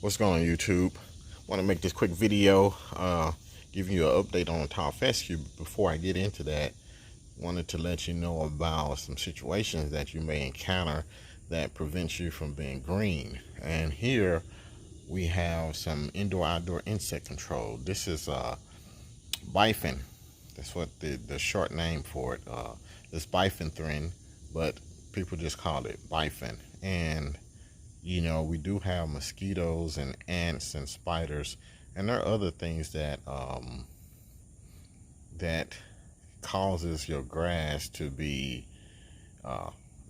What's going on, YouTube? Want to make this quick video giving you an update on top fescue. Before I get into that, wanted to let you know about some situations that you may encounter that prevents you from being green. And here we have some indoor-outdoor insect control. This is bifin. That's what the short name for it. It's bifenthrin, but people just call it bifin. And you know, we do have mosquitoes and ants and spiders, and there are other things that that causes your grass to be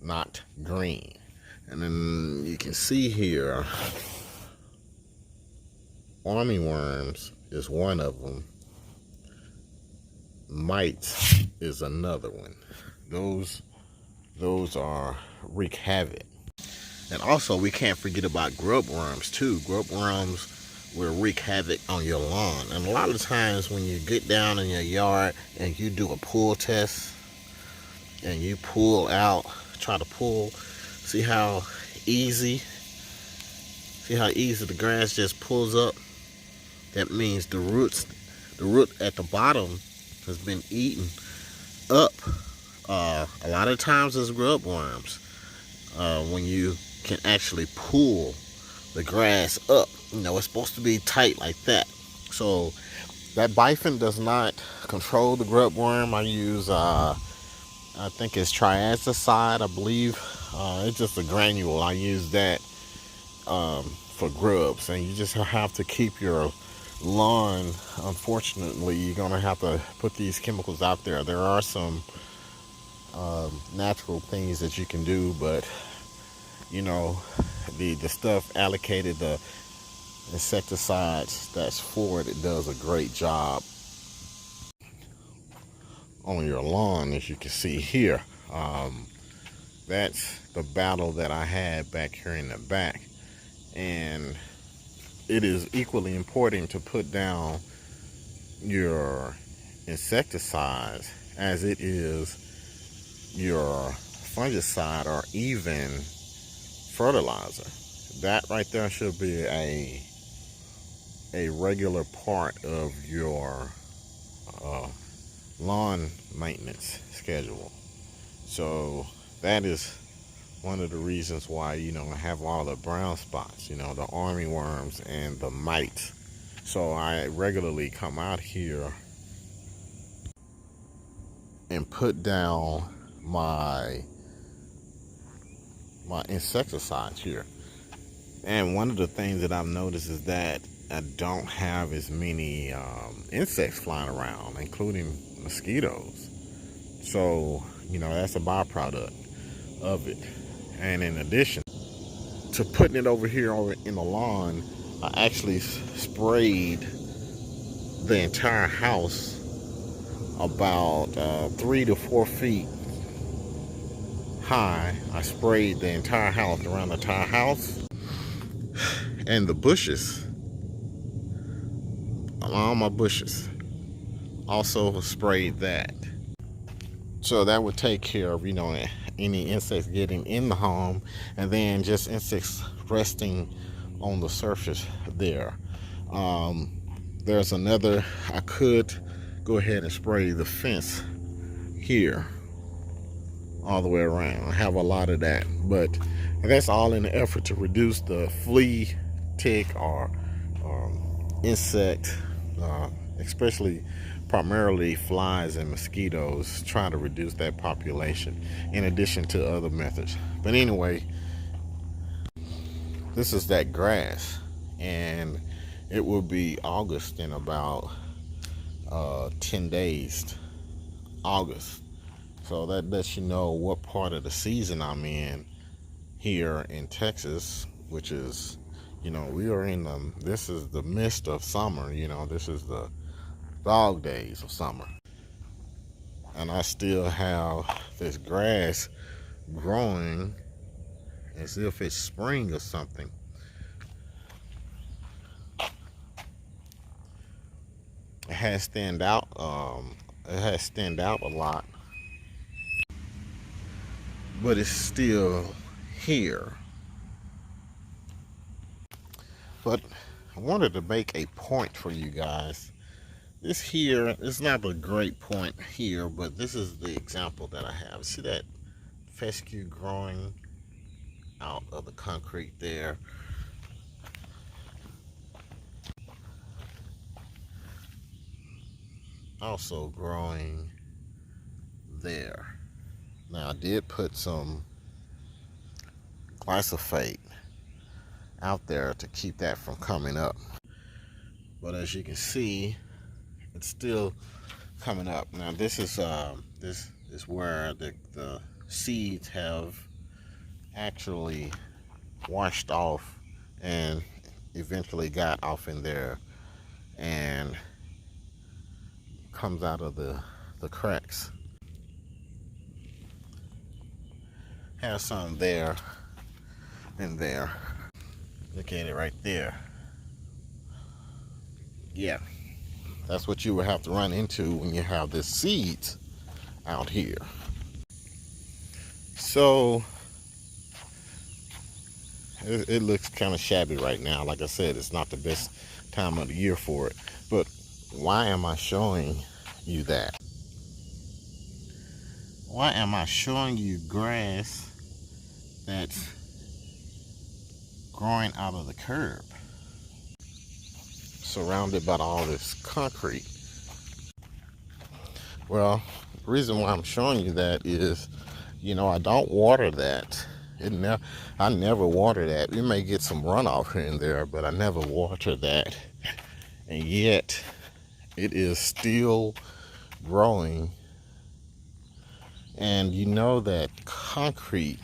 not green. And then you can see here, armyworms is one of them. Mites is another one. Those are wreak havoc. And also, we can't forget about grub worms too. Grub worms will wreak havoc on your lawn. And a lot of times when you get down in your yard and you do a pull test and you pull out, try to pull, see how easy the grass just pulls up? That means the root at the bottom has been eaten up. A lot of times it's grub worms. When you can actually pull the grass up, you know, it's supposed to be tight like that. So that bifin does not control the grub worm. I use I think it's triazicide, I believe. It's just a granule. I use that for grubs. And you just have to keep your lawn, unfortunately, you're gonna have to put these chemicals out there. There are some natural things that you can do, but you know, the stuff allocated, the insecticides that's for it, it does a great job on your lawn, as you can see here. That's the battle that I had back here in the back, and it is equally important to put down your insecticides as it is your fungicide or even fertilizer. That right there should be a regular part of your lawn maintenance schedule. So that is one of the reasons why, you know, I have all the brown spots, you know, the armyworms and the mites. So I regularly come out here and put down my insecticides here. And one of the things that I've noticed is that I don't have as many insects flying around, including mosquitoes. So, you know, that's a byproduct of it. And in addition to putting it over here in the lawn, I actually sprayed the entire house about 3 to 4 feet high. I sprayed the entire house, around the entire house, and the bushes, all my bushes, also sprayed that. So that would take care of, you know, any insects getting in the home, and then just insects resting on the surface there. There's another, I could go ahead and spray the fence here all the way around. I have a lot of that, but that's all in the effort to reduce the flea, tick, or insect, especially primarily flies and mosquitoes, trying to reduce that population in addition to other methods. But anyway, this is that grass, and it will be August in about 10 days. August. So that lets you know what part of the season I'm in here in Texas, which is, you know, we are in this is the midst of summer, you know, this is the dog days of summer. And I still have this grass growing as if it's spring or something. It has stand out a lot, but it's still here. But I wanted to make a point for you guys. This here is not a great point here, but this is the example that I have. See that fescue growing out of the concrete there? Also growing there. Now I did put some glyphosate out there to keep that from coming up, but as you can see, it's still coming up. Now this is where the seeds have actually washed off and eventually got off in there and comes out of the cracks. Have some there and there. Look at it right there. Yeah, that's what you would have to run into when you have this seeds out here. So it looks kind of shabby right now. Like I said, it's not the best time of the year for it. But why am I showing you that? Why am I showing you grass that's growing out of the curb, surrounded by all this concrete? Well, the reason why I'm showing you that is, I don't water that. I never water that. You may get some runoff here and there, but I never water that. And yet, it is still growing. And you know that concrete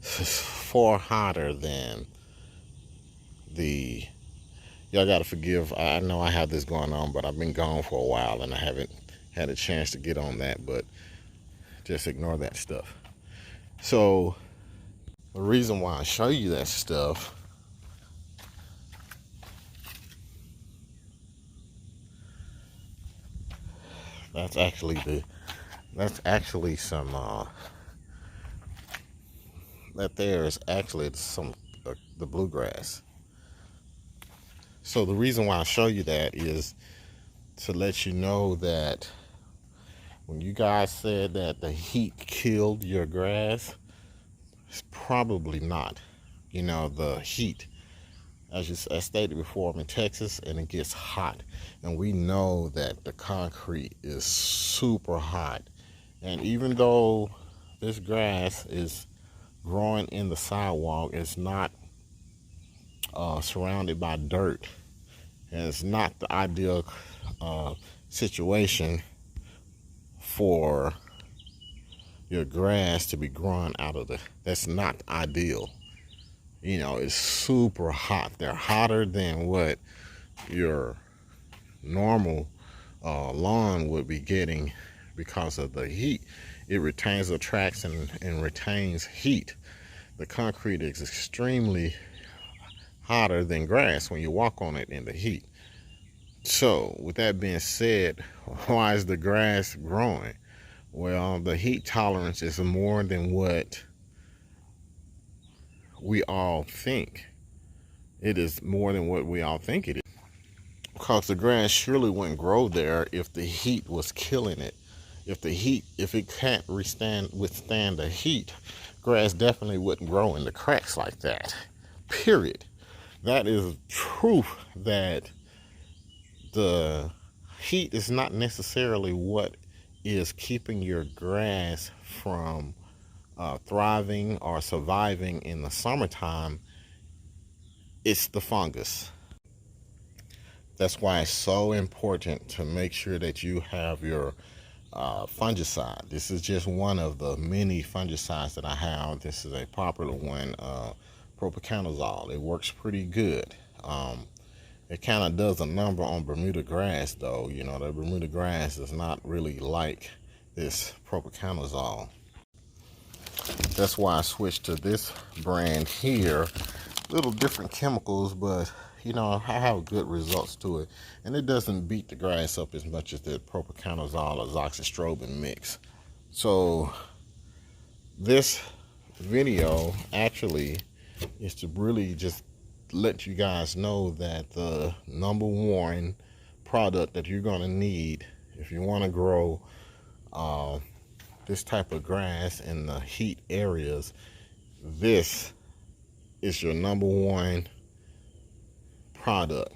is far hotter than y'all gotta forgive, I know I have this going on, but I've been gone for a while and I haven't had a chance to get on that, but just ignore that stuff. So the reason why I show you that stuff, that's actually some that there is actually some the bluegrass. So the reason why I show you that is to let you know that when you guys said that the heat killed your grass, it's probably not. The heat, as I stated before, I'm in Texas and it gets hot, and we know that the concrete is super hot. And even though this grass is growing in the sidewalk, it's not surrounded by dirt, and it's not the ideal situation for your grass to be growing out of that's not ideal. It's super hot. They're hotter than what your normal lawn would be getting because of the heat. It retains, attracts, and retains heat. The concrete is extremely hotter than grass when you walk on it in the heat. So with that being said, why is the grass growing? Well, the heat tolerance is more than what we all think. It is more than what we all think it is. Because the grass surely wouldn't grow there if the heat was killing it. If it can't withstand the heat, grass definitely wouldn't grow in the cracks like that. Period. That is proof that the heat is not necessarily what is keeping your grass from thriving or surviving in the summertime. It's the fungus. That's why it's so important to make sure that you have your fungicide. This is just one of the many fungicides that I have. This is a popular one, propiconazole. It works pretty good. It kind of does a number on Bermuda grass, though. The Bermuda grass does not really like this propiconazole. That's why I switched to this brand here. Little different chemicals, but I have good results to it, and it doesn't beat the grass up as much as the propiconazole or azoxystrobin mix. So this video actually is to really just let you guys know that the number one product that you're going to need if you want to grow this type of grass in the heat areas, this is your number one product: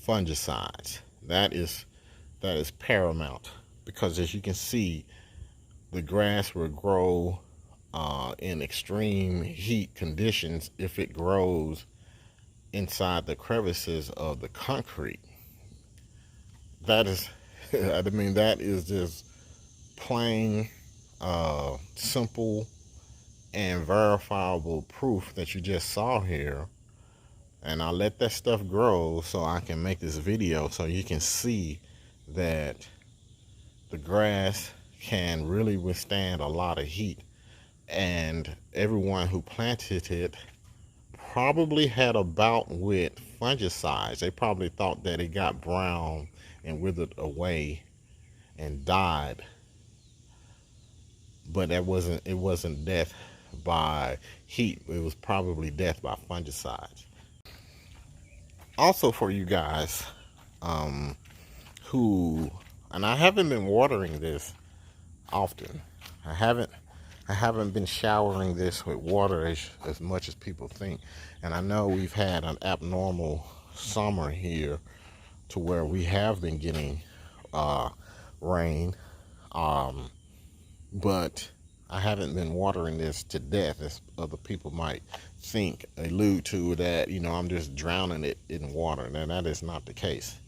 fungicides. That is paramount, because as you can see, the grass will grow in extreme heat conditions if it grows inside the crevices of the concrete. That is, I mean, that is just plain, simple, and verifiable proof that you just saw here. And I let that stuff grow so I can make this video so you can see that the grass can really withstand a lot of heat. And everyone who planted it probably had a bout with fungicides. They probably thought that it got brown and withered away and died, but it wasn't death by heat. It was probably death by fungicides. Also, for you guys who, and I haven't been watering this often. I haven't been showering this with water as much as people think. And I know we've had an abnormal summer here to where we have been getting rain, but I haven't been watering this to death, as other people might think, allude to, that, you know, I'm just drowning it in water. Now, that is not the case.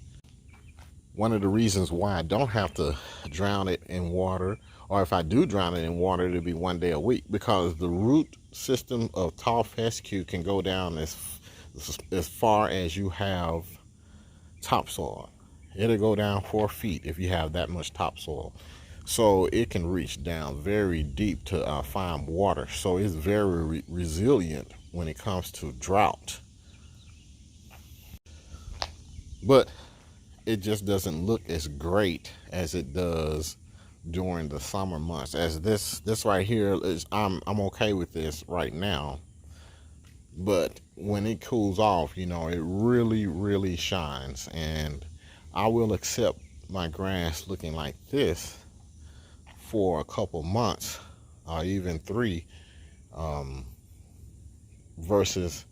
One of the reasons why I don't have to drown it in water, or if I do drown it in water, it'll be one day a week, because the root system of tall fescue can go down as far as you have topsoil. It'll go down 4 feet if you have that much topsoil. So it can reach down very deep to find water. So it's very resilient when it comes to drought. But it just doesn't look as great as it does during the summer months. As this right here is, I'm okay with this right now, but when it cools off, you know, it really shines. And I will accept my grass looking like this for a couple months, or even 3, versus,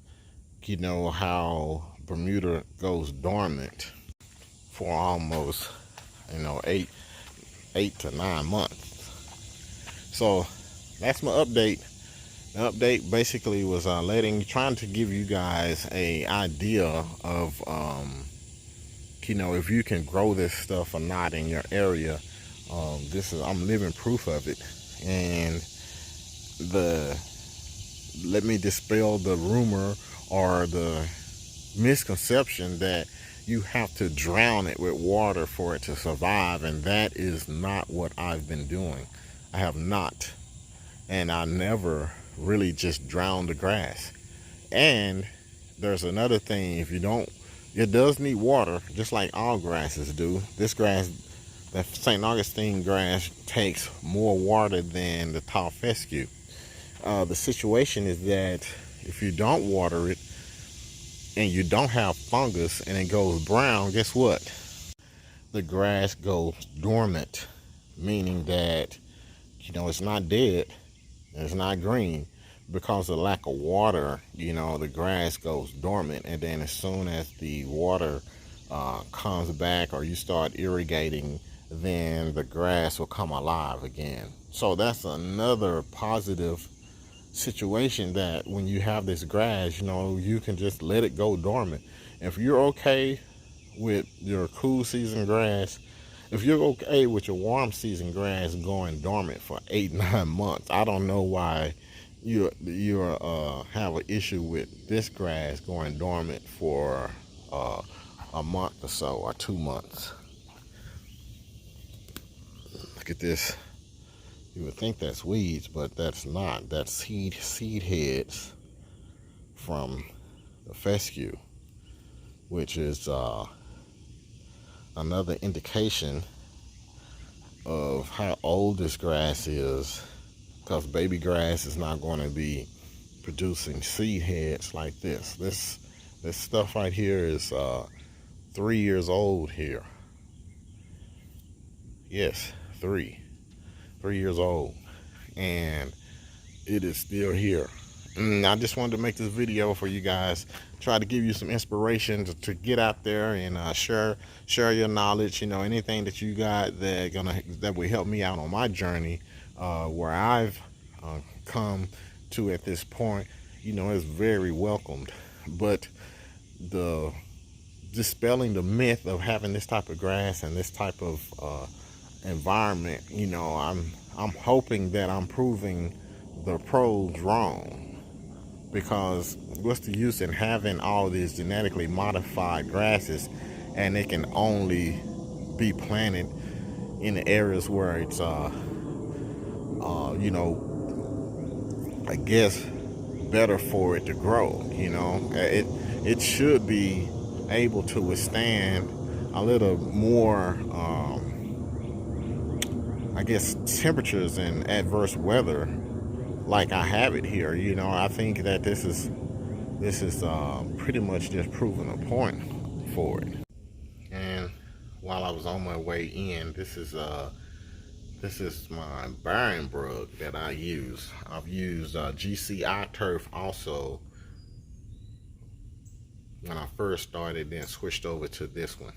you know, how Bermuda goes dormant for almost, you know, 8 to 9 months. So that's my update. The update basically was trying to give you guys a idea of you know, if you can grow this stuff or not in your area. I'm living proof of it. And let me dispel the rumor or the misconception that you have to drown it with water for it to survive, and that is not what I've been doing. I have not. And I never really just drowned the grass. And there's another thing: if you don't, it does need water, just like all grasses do. This grass, the St. Augustine grass, takes more water than the tall fescue. The situation is that if you don't water it and you don't have fungus and it goes brown, guess what? The grass goes dormant, meaning that, you know, it's not dead, it's not green. Because of lack of water, you know, the grass goes dormant. And then as soon as the water comes back, or you start irrigating, then the grass will come alive again. So that's another positive situation, that when you have this grass, you know, you can just let it go dormant. If you're okay with your cool season grass, if you're okay with your warm season grass going dormant for 8-9 months, I don't know why you have an issue with this grass going dormant for a month or so, or 2 months. Look at this. You would think that's weeds, but that's not. That's seed heads from the fescue, which is another indication of how old this grass is, because baby grass is not going to be producing seed heads like this. This stuff right here is 3 years old here. Yes, 3 years old, and it is still here. I just wanted to make this video for you guys, try to give you some inspiration to get out there and share your knowledge. You know, anything that you got that will help me out on my journey, where I've come to at this point, you know, is very welcomed. But the dispelling the myth of having this type of grass and this type of environment, you know, I'm hoping that I'm proving the pros wrong. Because what's the use in having all these genetically modified grasses and it can only be planted in the areas where it's you know, I guess better for it to grow. You know, it should be able to withstand a little more I guess temperatures and adverse weather like I have it here. You know, I think that this is pretty much just proving a point for it. And while I was on my way in, this is my bearing brug that I use. I've used GCI turf also when I first started, then switched over to this one.